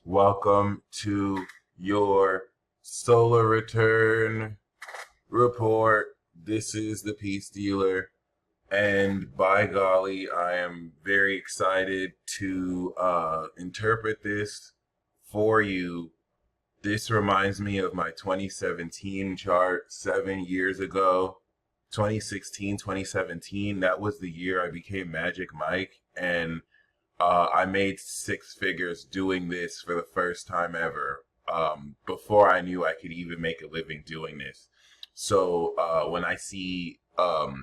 Welcome to your solar return report. This is the Peace Dealer, and by golly, I am very excited to interpret this for you. This reminds me of my 2017 chart 7 years ago. 2016, 2017, that was the year I became Magic Mike, and I made six figures doing this for the first time ever, before I knew I could even make a living doing this. So when I see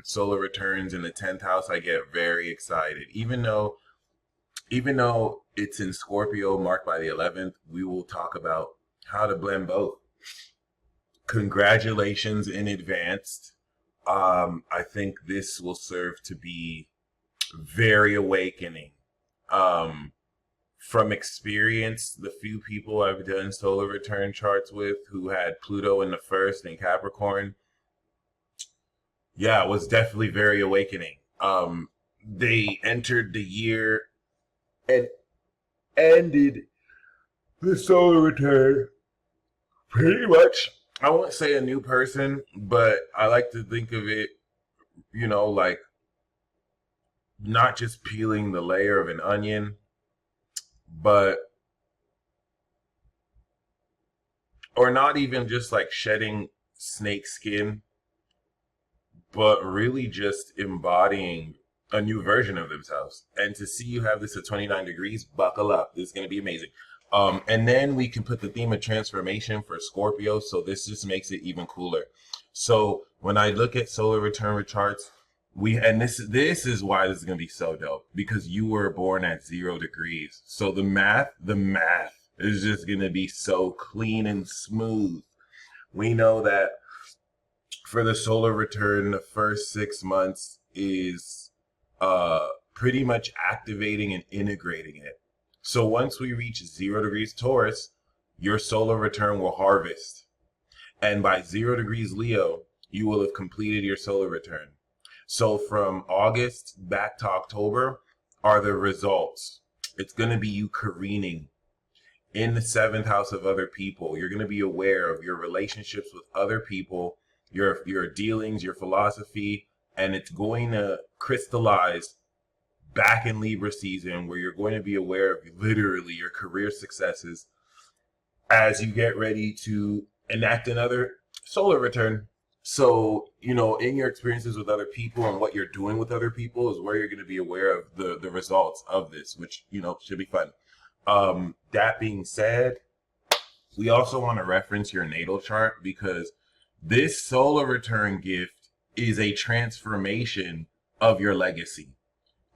solar returns in the 10th house, I get very excited. Even though it's in Scorpio, marked by the 11th, we will talk about how to blend both. Congratulations in advance. I think this will serve to be very awakening. From experience, the few people I've done solar return charts with who had Pluto in the first in Capricorn, yeah, it was definitely very awakening. They entered the year and ended the solar return pretty much, I won't say a new person, but I like to think of it, like not just peeling the layer of an onion, but, or not even just like shedding snake skin, but really just embodying a new version of themselves. And to see you have this at 29 degrees, buckle up. This is going to be amazing. And then we can put the theme of transformation for Scorpio, so this just makes it even cooler. So when I look at solar return charts, this is why this is gonna be so dope, because you were born at 0 degrees. So the math is just gonna be so clean and smooth. We know that for the solar return, the first 6 months is pretty much activating and integrating it. So once we reach 0 degrees Taurus, your solar return will harvest. And by 0 degrees Leo, you will have completed your solar return. So from August back to October are the results. It's going to be you careening in the 7th house of other people. You're going to be aware of your relationships with other people, your dealings, your philosophy, and it's going to crystallize back in Libra season, where you're going to be aware of literally your career successes as you get ready to enact another solar return. So, in your experiences with other people and what you're doing with other people is where you're going to be aware of the results of this, which, should be fun. That being said, we also want to reference your natal chart, because this solar return gift is a transformation of your legacy.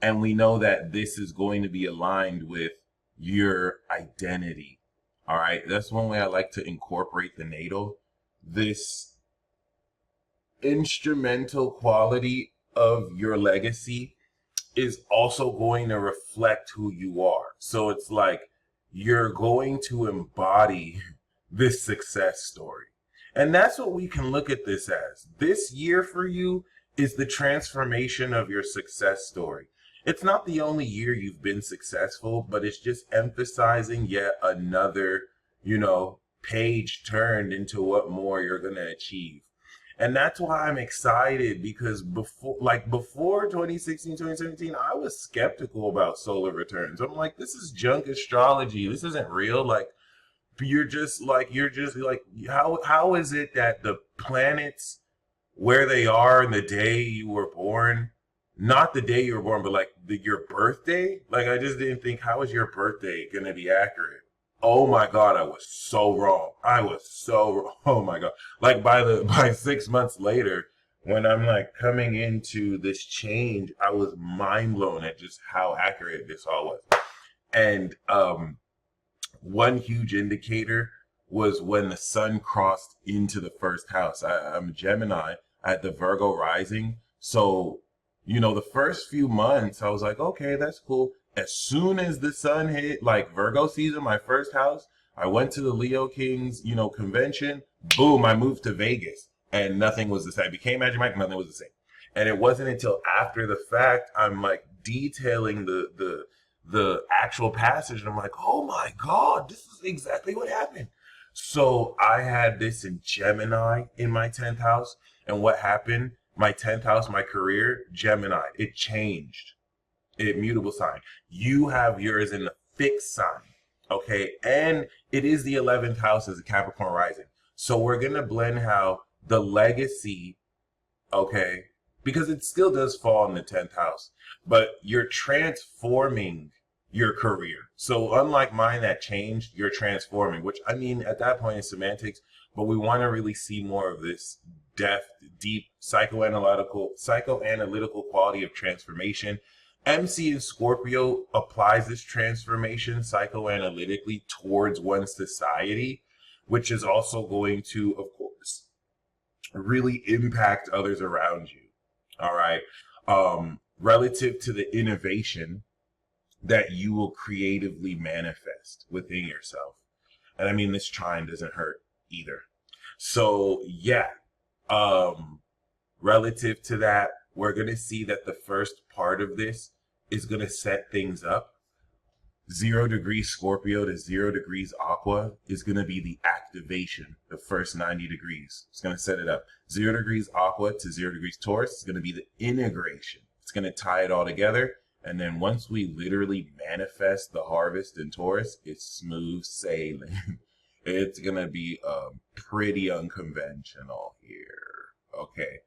And we know that this is going to be aligned with your identity. All right. That's one way I like to incorporate the natal. This instrumental quality of your legacy is also going to reflect who you are. So it's like you're going to embody this success story. And that's what we can look at this as. This year for you is the transformation of your success story. It's not the only year you've been successful, but it's just emphasizing yet another, page turned into what more you're going to achieve. And that's why I'm excited, because before 2016, 2017, I was skeptical about solar returns. I'm like, this is junk astrology. This isn't real. You're just like, how is it that the planets where they are in the day you were born, not the day you were born, but your birthday? I just didn't think, how is your birthday going to be accurate? Oh my God, I was so wrong. Oh my God. By 6 months later, when I'm coming into this change, I was mind blown at just how accurate this all was. And one huge indicator was when the sun crossed into the first house. I'm a Gemini at the Virgo rising. So, the first few months, I was like, okay, that's cool. As soon as the sun hit Virgo season, my first house, I went to the Leo Kings, convention. Boom, I moved to Vegas, and nothing was the same. I became Magic Mike, nothing was the same. And it wasn't until after the fact I'm detailing the the actual passage, and I'm like, oh my God, this is exactly what happened. So I had this in Gemini in my 10th house. And what happened? My 10th house, my career, Gemini, it changed. Immutable sign. You have yours in the fixed sign. Okay. And it is the 11th house as a Capricorn rising. So we're going to blend how the legacy, okay, because it still does fall in the 10th house, but you're transforming your career. So unlike mine that changed, you're transforming, which I mean, at that point is semantics, but we want to really see more of this depth, deep psychoanalytical quality of transformation. MC in Scorpio applies this transformation psychoanalytically towards one society, which is also going to, of course, really impact others around you. All right. Relative to the innovation that you will creatively manifest within yourself. And I mean, this trine doesn't hurt either. So yeah, relative to that, we're going to see that the first part of this is going to set things up. 0 degrees Scorpio to 0 degrees Aqua is going to be the activation, the first 90 degrees. It's going to set it up. 0 degrees Aqua to 0 degrees Taurus is going to be the integration. It's going to tie it all together. And then once we literally manifest the harvest in Taurus, it's smooth sailing. It's going to be pretty unconventional here. Okay.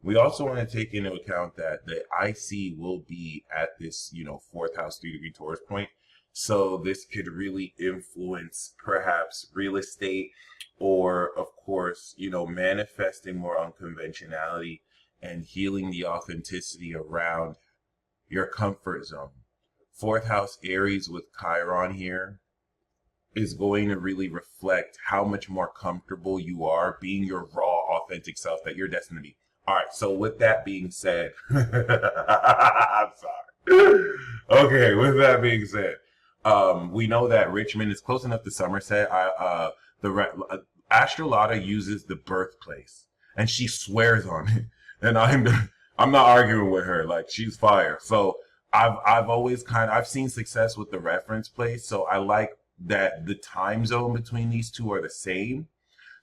We also want to take into account that the IC will be at this, 4th house, 3 degree Taurus point. So this could really influence perhaps real estate or, of course, manifesting more unconventionality and healing the authenticity around your comfort zone. 4th house Aries with Chiron here is going to really reflect how much more comfortable you are being your raw, authentic self that you're destined to be. All right, so with that being said, I'm sorry. Okay, with that being said, we know that Richmond is close enough to Somerset. Astrolata uses the birthplace, and she swears on it. And I'm not arguing with her. Like, she's fire. So I've seen success with the reference place. So I like that the time zone between these two are the same.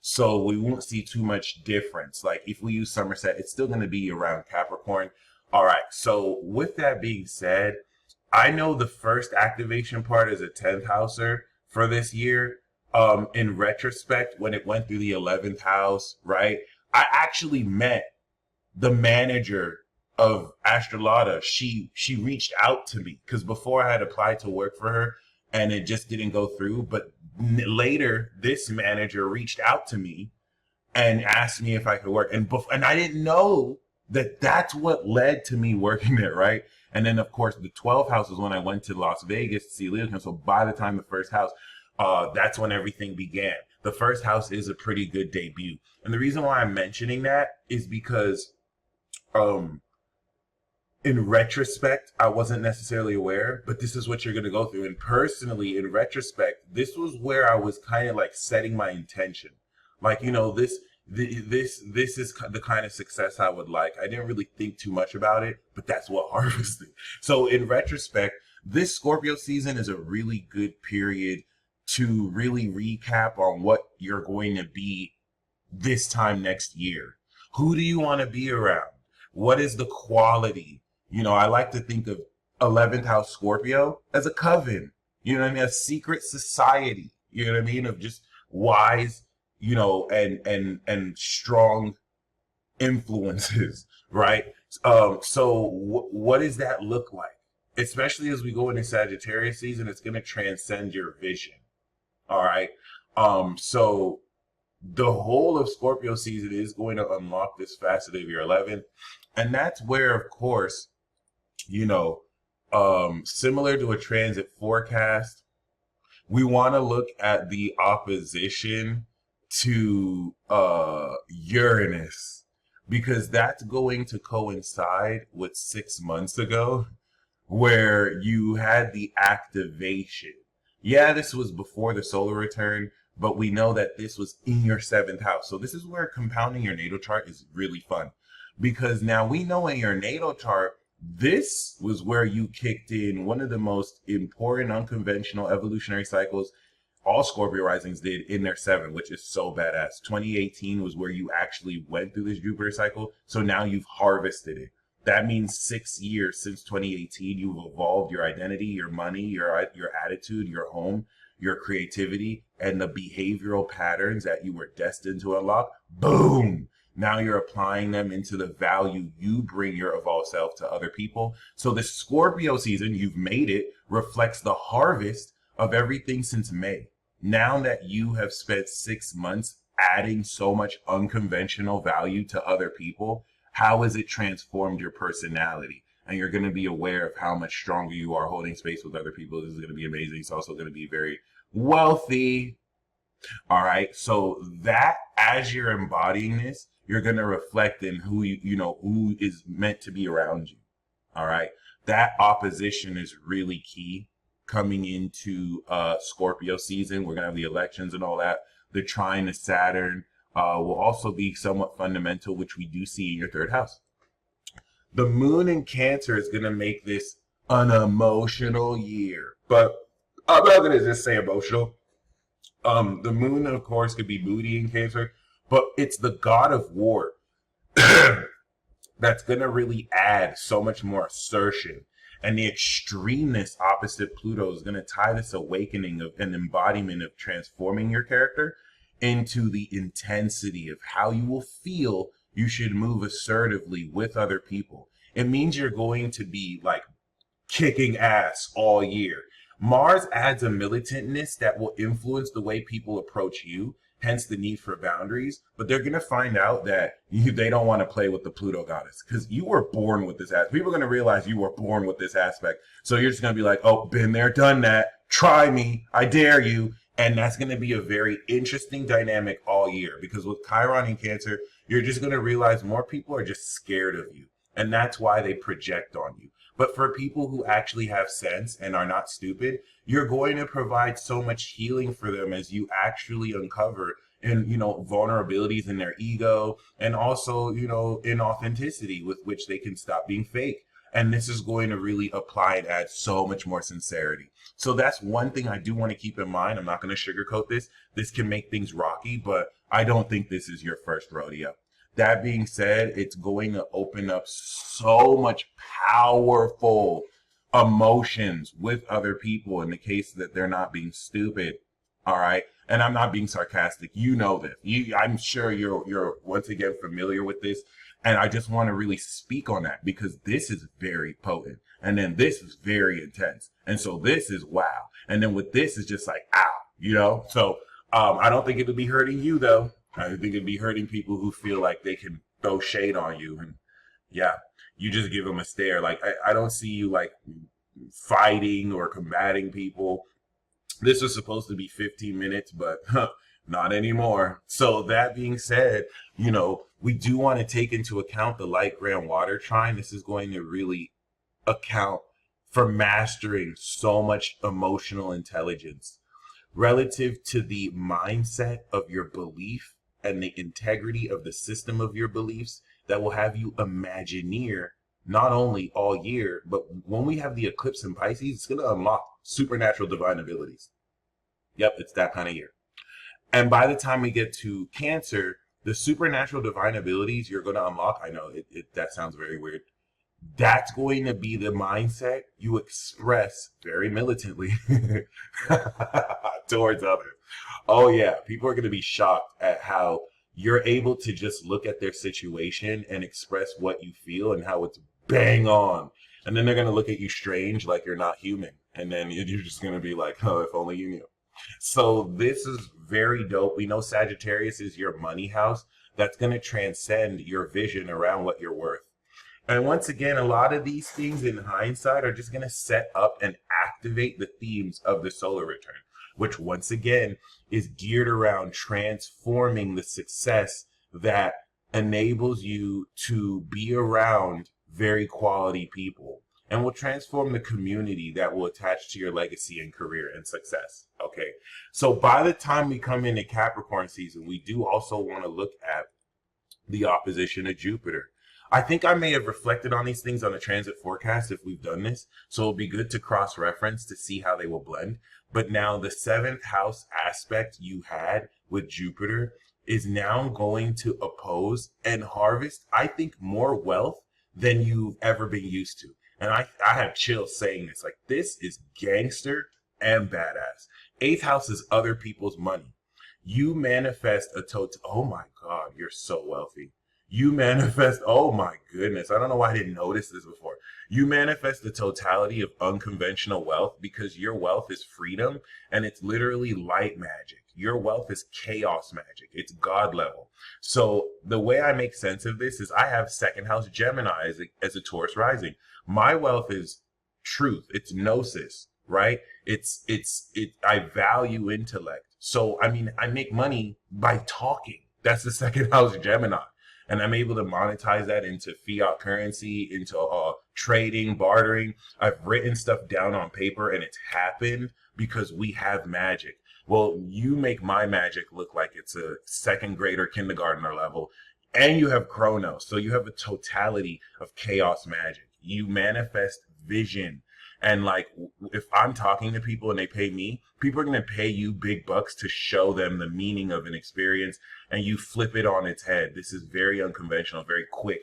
So we won't see too much difference. Like if we use Somerset, it's still going to be around Capricorn. All right. So with that being said, I know the first activation part is a 10th houser for this year. In retrospect, when it went through the 11th house, right? I actually met the manager of Astrolata. She reached out to me because before I had applied to work for her and it just didn't go through. But later, this manager reached out to me and asked me if I could work. And I didn't know that that's what led to me working there, right? And then, of course, the 12th house was when I went to Las Vegas to see Leo. So by the time the first house, that's when everything began. The first house is a pretty good debut. And the reason why I'm mentioning that is because in retrospect, I wasn't necessarily aware, but this is what you're going to go through. And personally, in retrospect, this was where I was kind of like setting my intention. Like, this is the kind of success I would like. I didn't really think too much about it, but that's what harvesting. So in retrospect, this Scorpio season is a really good period to really recap on what you're going to be this time next year. Who do you want to be around? What is the quality? I like to think of 11th house Scorpio as a coven, a secret society, of just wise, and strong influences, right? So what does that look like? Especially as we go into Sagittarius season, it's going to transcend your vision. All right. So the whole of Scorpio season is going to unlock this facet of your 11th. And that's where, of course, similar to a transit forecast, we want to look at the opposition to Uranus, because that's going to coincide with 6 months ago where you had the activation. Yeah, this was before the solar return, but we know that this was in your 7th house. So this is where compounding your natal chart is really fun, because now we know in your natal chart This was where you kicked in one of the most important unconventional evolutionary cycles all Scorpio risings did in their seven, which is so badass. 2018 was where you actually went through this Jupiter cycle. So now you've harvested it. That means 6 years since 2018, you've evolved your identity, your money, your attitude, your home, your creativity, and the behavioral patterns that you were destined to unlock. Boom! Now you're applying them into the value you bring your evolved self to other people. So the Scorpio season, you've made it, reflects the harvest of everything since May. Now that you have spent 6 months adding so much unconventional value to other people, how has it transformed your personality? And you're going to be aware of how much stronger you are holding space with other people. This is going to be amazing. It's also going to be very wealthy. All right. So that as you're embodying this, you're going to reflect in who who is meant to be around you. All right. That opposition is really key coming into Scorpio season. We're going to have the elections and all that. The trine to Saturn will also be somewhat fundamental, which we do see in your third house. The moon in Cancer is going to make this an emotional year, but I'm not going to just say emotional. The moon, of course, could be moody in Cancer, but it's the god of war that's going to really add so much more assertion. And the extremeness opposite Pluto is going to tie this awakening of an embodiment of transforming your character into the intensity of how you will feel you should move assertively with other people. It means you're going to be like kicking ass all year. Mars adds a militantness that will influence the way people approach you, hence the need for boundaries. But they're going to find out that they don't want to play with the Pluto goddess because you were born with this aspect. People are going to realize you were born with this aspect. So you're just going to be like, oh, been there, done that. Try me. I dare you. And that's going to be a very interesting dynamic all year because with Chiron in Cancer, you're just going to realize more people are just scared of you. And that's why they project on you. But for people who actually have sense and are not stupid, you're going to provide so much healing for them as you actually uncover vulnerabilities in their ego and also, inauthenticity with which they can stop being fake. And this is going to really apply and add so much more sincerity. So that's one thing I do want to keep in mind. I'm not going to sugarcoat this. This can make things rocky, but I don't think this is your first rodeo. That being said, it's going to open up so much powerful emotions with other people in the case that they're not being stupid. All right. And I'm not being sarcastic. You know this. I'm sure you're once again familiar with this. And I just want to really speak on that because this is very potent. And then this is very intense. And so this is wow. And then with this is just like, ow, So I don't think it'll be hurting you though. I think it'd be hurting people who feel like they can throw shade on you. And yeah, you just give them a stare. Like, I don't see you like fighting or combating people. This was supposed to be 15 minutes, but not anymore. So that being said, we do want to take into account the light grand water trine. This is going to really account for mastering so much emotional intelligence relative to the mindset of your belief and the integrity of the system of your beliefs that will have you Imagineer not only all year, but when we have the eclipse in Pisces, it's going to unlock supernatural divine abilities. Yep, it's that kind of year. And by the time we get to Cancer, the supernatural divine abilities you're going to unlock, I know that sounds very weird. That's going to be the mindset you express very militantly towards others. Oh yeah, people are going to be shocked at how you're able to just look at their situation and express what you feel and how it's bang on. And then they're going to look at you strange like you're not human. And then you're just going to be like, oh, if only you knew. So this is very dope. We know Sagittarius is your money house. That's going to transcend your vision around what you're worth. And once again, a lot of these things in hindsight are just going to set up and activate the themes of the solar return, which once again is geared around transforming the success that enables you to be around very quality people and will transform the community that will attach to your legacy and career and success. Okay. So by the time we come into Capricorn season, we do also want to look at the opposition of Jupiter. I think I may have reflected on these things on a transit forecast if we've done this. So it'll be good to cross reference to see how they will blend. But now the seventh house aspect you had with Jupiter is now going to oppose and harvest, I think, more wealth than you've ever been used to. And I have chills saying this. Like, this is gangster and badass. Eighth house is other people's money. You manifest a total. Oh my God, you're so wealthy. You manifest. Oh my goodness. I don't know why I didn't notice this before. You manifest the totality of unconventional wealth because your wealth is freedom and it's literally light magic. Your wealth is chaos magic. It's God level. So the way I make sense of this is I have second house Gemini as a Taurus rising. My wealth is truth. It's gnosis, right? I value intellect. So, I mean, I make money by talking. That's the second house Gemini. And I'm able to monetize that into fiat currency, into trading, bartering. I've written stuff down on paper and it's happened because we have magic. Well, you make my magic look like it's a second grader kindergartner level, and you have Chronos. So you have a totality of chaos magic. You manifest vision. And like, if I'm talking to people and they pay me, people are going to pay you big bucks to show them the meaning of an experience, and you flip it on its head. This is very unconventional, very quick.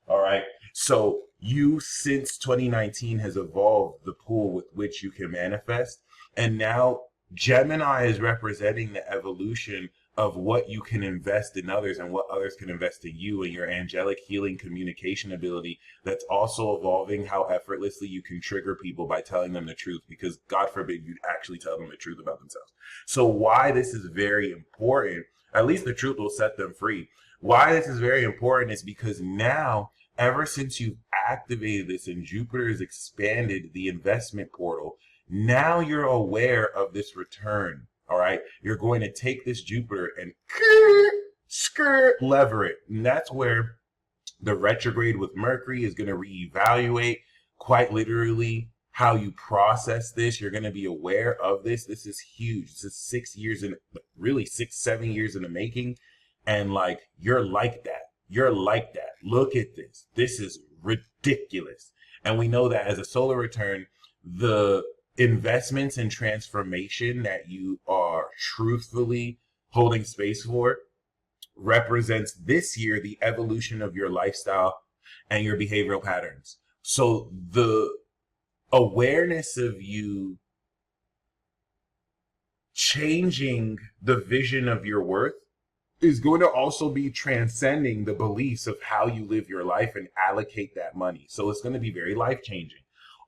All right. So you, since 2019, has evolved the pool with which you can manifest. And now Gemini is representing the evolution of what you can invest in others and what others can invest in you, and your angelic healing communication ability that's also evolving how effortlessly you can trigger people by telling them the truth, because God forbid you actually tell them the truth about themselves. So why this is very important, at least the truth will set them free. Why this is very important is because now, ever since you've activated this and Jupiter has expanded the investment portal, now you're aware of this return. All right, you're going to take this Jupiter and lever it. And that's where the retrograde with Mercury is going to reevaluate quite literally how you process this. You're going to be aware of this. This is huge. This is 6 years in, really 7 years in the making. And like, you're like that. You're like that. Look at this. This is ridiculous. And we know that as a solar return, the investments and transformation that you are truthfully holding space for represents this year the evolution of your lifestyle and your behavioral patterns. So the awareness of you changing the vision of your worth is going to also be transcending the beliefs of how you live your life and allocate that money. So it's going to be very life-changing.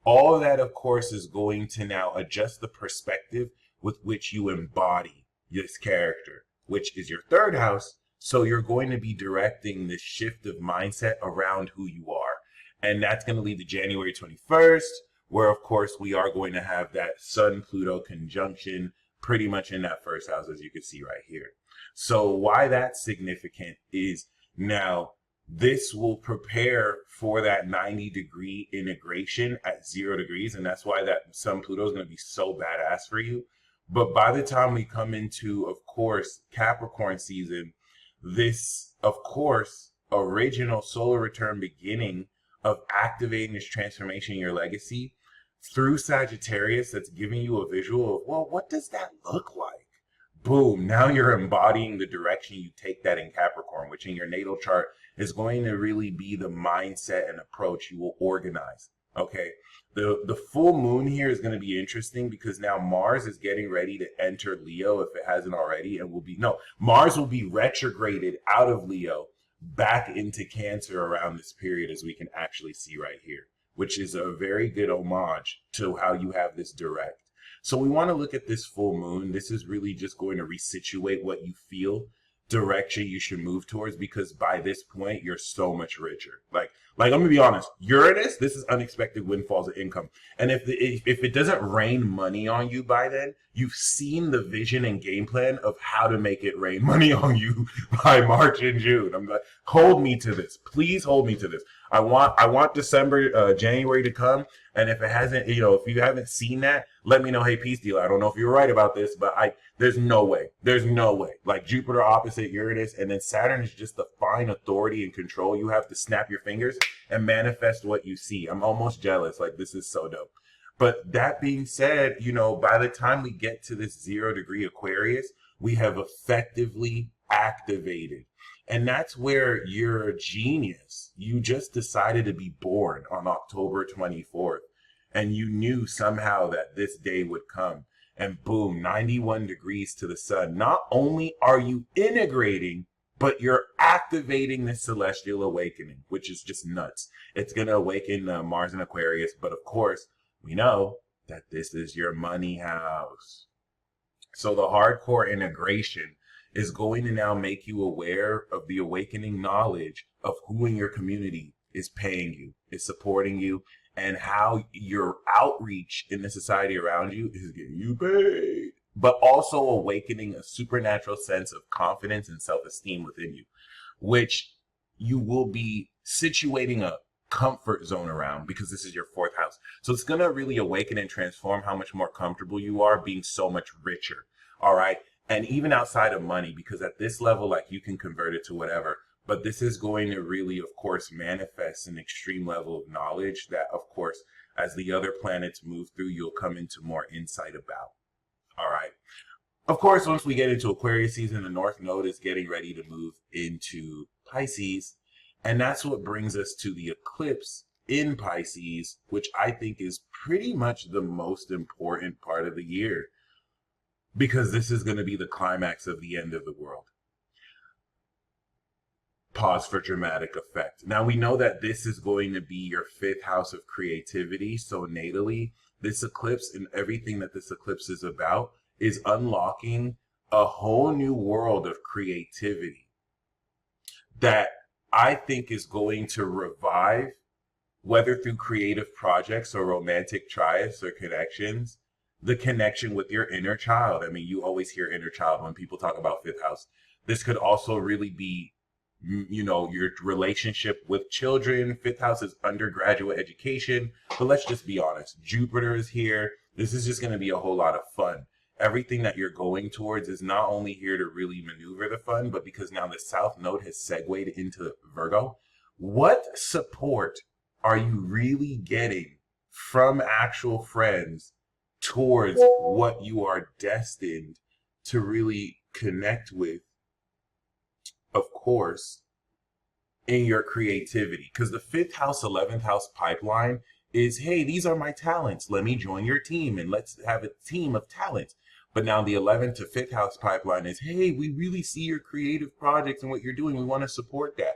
All of that, of course, is going to now adjust the perspective with which you embody this character, which is your third house. So you're going to be directing this shift of mindset around who you are. And that's going to lead to January 21st, where, of course, we are going to have that Sun-Pluto conjunction pretty much in that first house, as you can see right here. So why that's significant is now this will prepare for that 90-degree integration at 0 degrees. And that's why that Sun Pluto is going to be so badass for you. But by the time we come into, of course, Capricorn season, this, of course, original solar return beginning of activating this transformation in your legacy through Sagittarius, that's giving you a visual of, well, what does that look like? Boom, now you're embodying the direction you take that in Capricorn, which in your natal chart is going to really be the mindset and approach you will organize. Okay, the full moon here is going to be interesting because now Mars is getting ready to enter Leo if it hasn't already, and Mars will be retrograded out of Leo back into Cancer around this period, as we can actually see right here, which is a very good homage to how you have this direct. So we want to look at this full moon. This is really just going to resituate what you feel direction you should move towards, because by this point you're so much richer. Like I'm gonna be honest, Uranus, this is unexpected windfalls of income. And if it doesn't rain money on you by then, you've seen the vision and game plan of how to make it rain money on you by March and June. I'm like, hold me to this. Please hold me to this. I want January to come, And if it hasn't, if you haven't seen that, let me know. Hey, peace dealer, I don't know if you're right about this, but there's no way. There's no way. Like Jupiter opposite Uranus, and then Saturn is just the fine authority and control. You have to snap your fingers and manifest what you see. I'm almost jealous. Like, this is so dope. But that being said, by the time we get to this 0-degree Aquarius, we have effectively activated. And that's where you're a genius. You just decided to be born on October 24th. And you knew somehow that this day would come. And boom, 91 degrees to the sun. Not only are you integrating, but you're activating the celestial awakening, which is just nuts. It's going to awaken Mars and Aquarius. But of course, we know that this is your money house. So the hardcore integration is going to now make you aware of the awakening knowledge of who in your community is paying you, is supporting you, and how your outreach in the society around you is getting you paid. But also awakening a supernatural sense of confidence and self-esteem within you, which you will be situating a comfort zone around, because this is your 4th house. So it's going to really awaken and transform how much more comfortable you are being so much richer. All right. And even outside of money, because at this level, like, you can convert it to whatever, but this is going to really, of course, manifest an extreme level of knowledge that, of course, as the other planets move through, you'll come into more insight about. All right. Of course, once we get into Aquarius season, the North Node is getting ready to move into Pisces. And that's what brings us to the eclipse in Pisces, which I think is pretty much the most important part of the year, because this is going to be the climax of the end of the world. Pause for dramatic effect. Now, we know that this is going to be your 5th house of creativity. So natally, this eclipse and everything that this eclipse is about is unlocking a whole new world of creativity that I think is going to revive, whether through creative projects or romantic tries or connections, the connection with your inner child. I mean, you always hear inner child when people talk about 5th house. This could also really be, your relationship with children. 5th house is undergraduate education. But let's just be honest. Jupiter is here. This is just going to be a whole lot of fun. Everything that you're going towards is not only here to really maneuver the fun, but because now the South Node has segued into Virgo. What support are you really getting from actual friends towards what you are destined to really connect with, of course, in your creativity? Because the 5th house, 11th house pipeline is, hey, these are my talents. Let me join your team and let's have a team of talents. But now the 11th to 5th house pipeline is, hey, we really see your creative projects and what you're doing. We want to support that,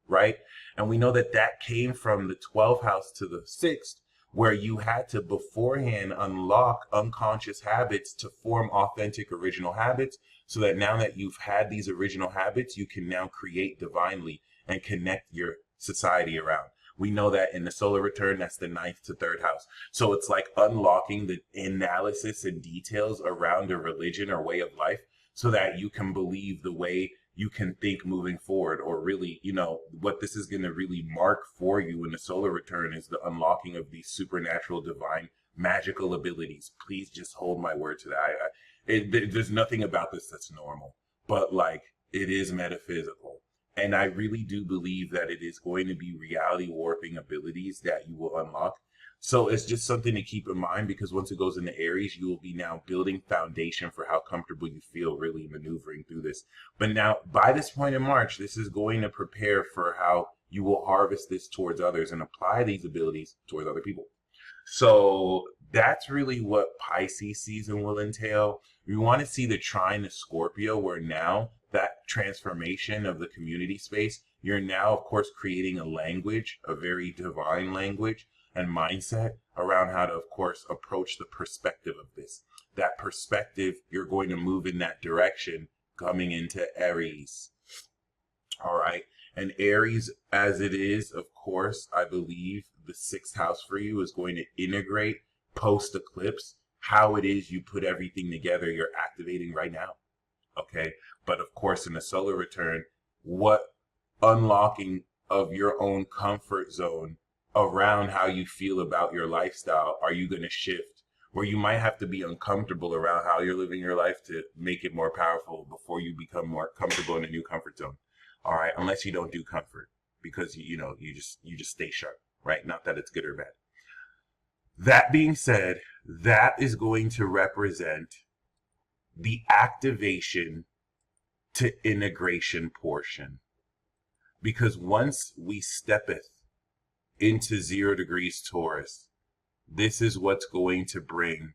right? And we know that that came from the 12th house to the 6th, where you had to beforehand unlock unconscious habits to form authentic original habits, so that now that you've had these original habits, you can now create divinely and connect your society around. We know that in the solar return, that's the 9th to 3rd house. So it's like unlocking the analysis and details around a religion or way of life, so that you can believe the way you can think moving forward. Or really, what this is going to really mark for you in the solar return is the unlocking of these supernatural, divine, magical abilities. Please just hold my word to that. There's nothing about this that's normal, but like, it is metaphysical. And I really do believe that it is going to be reality warping abilities that you will unlock. So it's just something to keep in mind, because once it goes into Aries, you will be now building foundation for how comfortable you feel really maneuvering through this. But now, by this point in March, this is going to prepare for how you will harvest this towards others and apply these abilities towards other people. So that's really what Pisces season will entail. We want to see the trine to Scorpio, where now that transformation of the community space, you're now, of course, creating a language, a very divine language and mindset around how to, of course, approach the perspective of this. That perspective, you're going to move in that direction coming into Aries. All right. And Aries, as it is, of course, I believe the 6th house for you is going to integrate post-eclipse how it is you put everything together you're activating right now. Okay. But of course, in the solar return, what unlocking of your own comfort zone around how you feel about your lifestyle are you going to shift, where you might have to be uncomfortable around how you're living your life to make it more powerful before you become more comfortable in a new comfort zone. All right, unless you don't do comfort, because you just stay sharp, right? Not that it's good or bad. That being said, that is going to represent the activation to integration portion. Because once we steppeth into 0 degrees Taurus, this is what's going to bring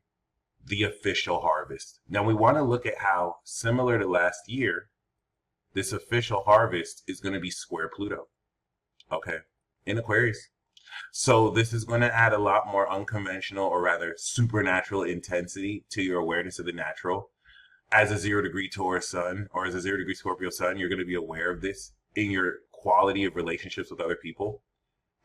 the official harvest. Now we want to look at how, similar to last year, this official harvest is going to be square Pluto, okay, in Aquarius. So this is going to add a lot more unconventional, or rather supernatural intensity to your awareness of the natural. As a 0 degree Taurus sun, or as a 0 degree Scorpio sun, you're going to be aware of this in your quality of relationships with other people.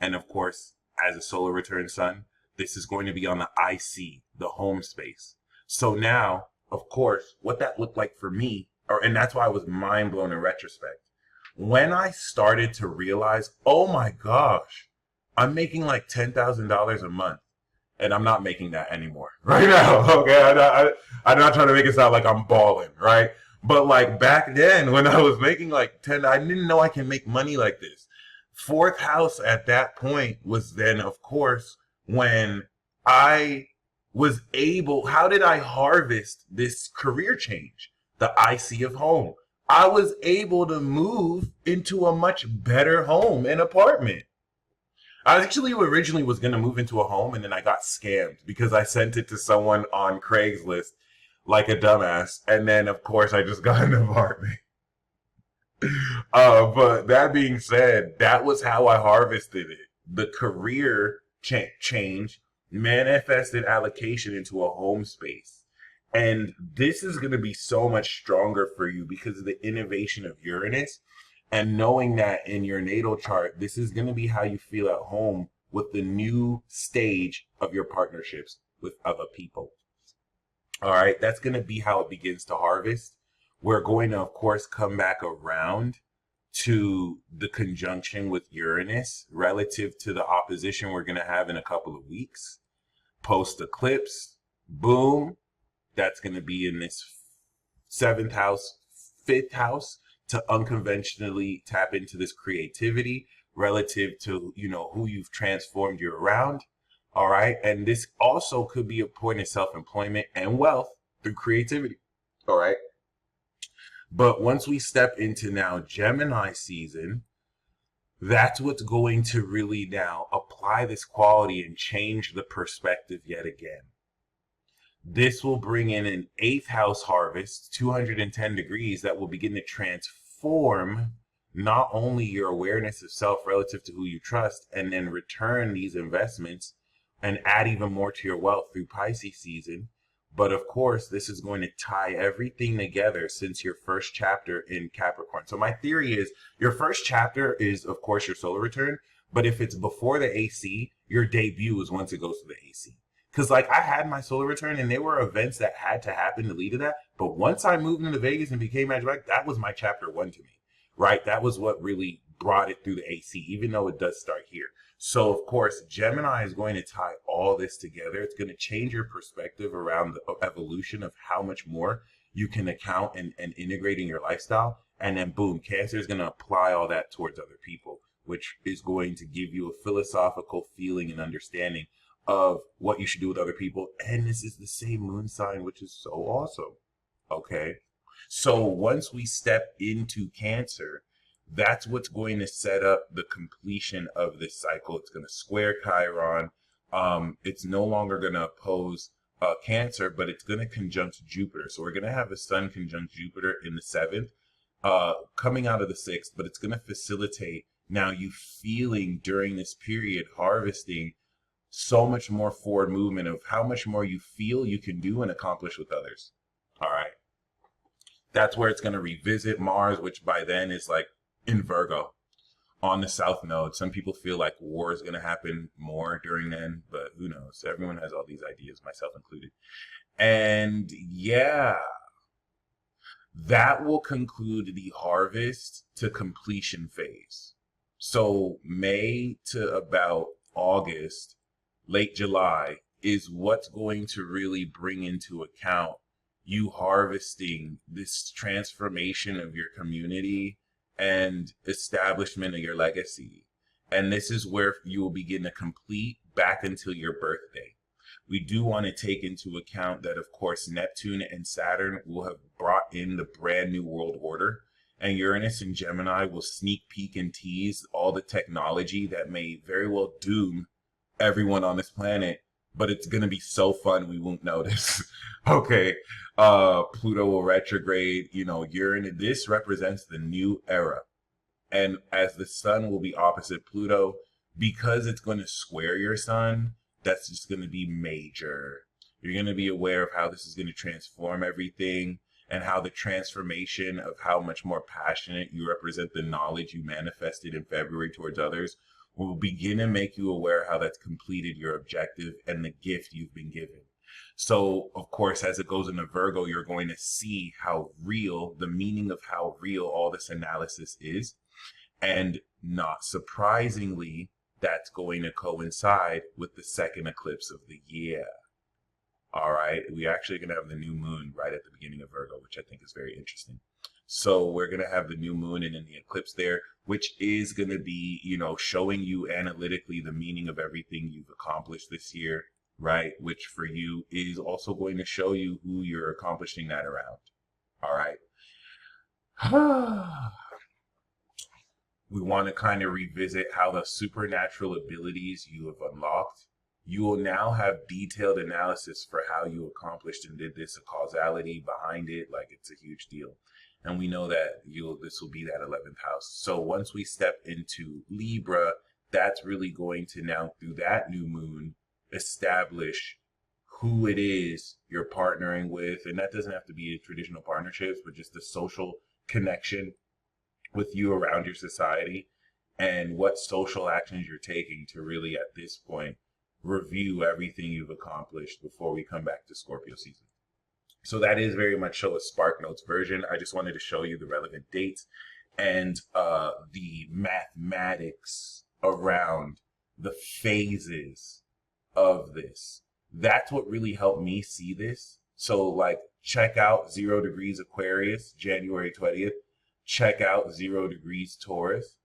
And of course, as a solar return sun, this is going to be on the IC, the home space. So now, of course, what that looked like for me, and that's why I was mind blown in retrospect. When I started to realize, oh my gosh, I'm making like $10,000 a month. And I'm not making that anymore right now. Okay, I'm not trying to make it sound like I'm balling, right? But like back then, when I was making like 10, I didn't know I can make money like this. Fourth house at that point was then, of course, when I was able. How did I harvest this career change? The IC of home. I was able to move into a much better home and apartment. I actually originally was going to move into a home, and then I got scammed because I sent it to someone on Craigslist like a dumbass. And then, of course, I just got an apartment. But that being said, that was how I harvested it. The career change manifested allocation into a home space. And this is going to be so much stronger for you because of the innovation of Uranus. And knowing that in your natal chart, this is going to be how you feel at home with the new stage of your partnerships with other people. All right, that's going to be how it begins to harvest. We're going to, of course, come back around to the conjunction with Uranus relative to the opposition we're going to have in a couple of weeks. Post eclipse, boom, that's going to be in this 7th house, 5th house, to unconventionally tap into this creativity relative to, who you've transformed you around. All right. And this also could be a point of self-employment and wealth through creativity. All right. But once we step into now Gemini season, that's what's going to really now apply this quality and change the perspective yet again. This will bring in an 8th house harvest, 210 degrees, that will begin to transform not only your awareness of self relative to who you trust, and then return these investments and add even more to your wealth through Pisces season. But of course, this is going to tie everything together since your first chapter in Capricorn. So my theory is your first chapter is, of course, your solar return. But if it's before the AC, your debut is once it goes to the AC. Because like I had my solar return and there were events that had to happen to lead to that. But once I moved into Vegas and became Magic, that was my chapter 1 to me, right? That was what really brought it through the AC, even though it does start here. So, of course, Gemini is going to tie all this together. It's going to change your perspective around the evolution of how much more you can account and integrate in your lifestyle. And then, boom, Cancer is going to apply all that towards other people, which is going to give you a philosophical feeling and understanding of what you should do with other people. And this is the same moon sign, which is so awesome. Okay. So once we step into Cancer, that's what's going to set up the completion of this cycle. It's going to square Chiron. It's no longer going to oppose Cancer, but it's going to conjunct Jupiter. So we're going to have a Sun conjunct Jupiter in the 7th, coming out of the 6th, but it's going to facilitate now you feeling during this period, harvesting so much more forward movement of how much more you feel you can do and accomplish with others. All right. That's where it's going to revisit Mars, which by then is like in Virgo on the South Node. Some people feel like war is going to happen more during then, but who knows? Everyone has all these ideas, myself included. And yeah, that will conclude the harvest to completion phase. So May to about August, late July, is what's going to really bring into account you harvesting this transformation of your community and establishment of your legacy. And this is where you will begin to complete back until your birthday. We do want to take into account that, of course, Neptune and Saturn will have brought in the brand new world order, and Uranus and Gemini will sneak peek and tease all the technology that may very well doom everyone on this planet, but it's going to be so fun we won't notice. Okay. Pluto will retrograde, Uranus. This represents the new era. And as the sun will be opposite Pluto, because it's going to square your sun, that's just going to be major. You're going to be aware of how this is going to transform everything, and how the transformation of how much more passionate you represent the knowledge you manifested in February towards others will begin to make you aware how that's completed your objective and the gift you've been given. So, of course, as it goes into Virgo, you're going to see how real, the meaning of how real all this analysis is. And not surprisingly, that's going to coincide with the second eclipse of the year. All right. We're actually going to have the new moon right at the beginning of Virgo, which I think is very interesting. So we're going to have the new moon and then the eclipse there, which is going to be, showing you analytically the meaning of everything you've accomplished this year, right? Which for you is also going to show you who you're accomplishing that around. All right. We want to kind of revisit how the supernatural abilities you have unlocked. You will now have detailed analysis for how you accomplished and did this, a causality behind it, like it's a huge deal. And we know that this will be that 11th house. So once we step into Libra, that's really going to now, through that new moon, establish who it is you're partnering with. And that doesn't have to be traditional partnerships, but just the social connection with you around your society, and what social actions you're taking to really, at this point, review everything you've accomplished before we come back to Scorpio season. So that is very much so a Spark Notes version. I just wanted to show you the relevant dates and the mathematics around the phases of this. That's what really helped me see this. So check out 0 degrees Aquarius, January 20th. Check out 0 degrees Taurus,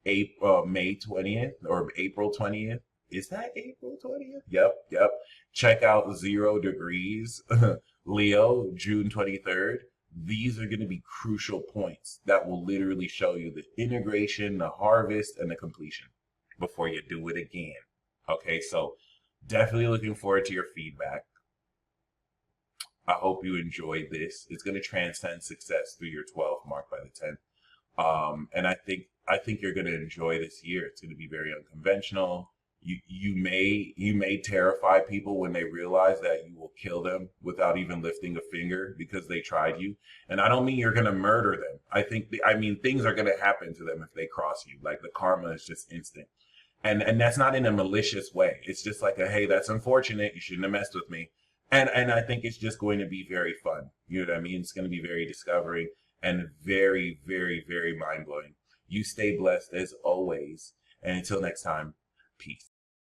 May 20th or April 20th. Is that April 20th? Yep. Check out 0 degrees Leo, June 23rd. These are going to be crucial points that will literally show you the integration, the harvest, and the completion before you do it again. Okay, so definitely looking forward to your feedback. I hope you enjoyed this. It's going to transcend success through your 12th mark by the 10th. And I think you're going to enjoy this year. It's going to be very unconventional. You may terrify people when they realize that you will kill them without even lifting a finger because they tried you. And I don't mean you're going to murder them. I mean things are going to happen to them if they cross you. Like the karma is just instant. And that's not in a malicious way. It's just like hey, that's unfortunate. You shouldn't have messed with me. And I think it's just going to be very fun. You know what I mean? It's going to be very discovering and very, very, very mind-blowing. You stay blessed as always. And until next time, peace.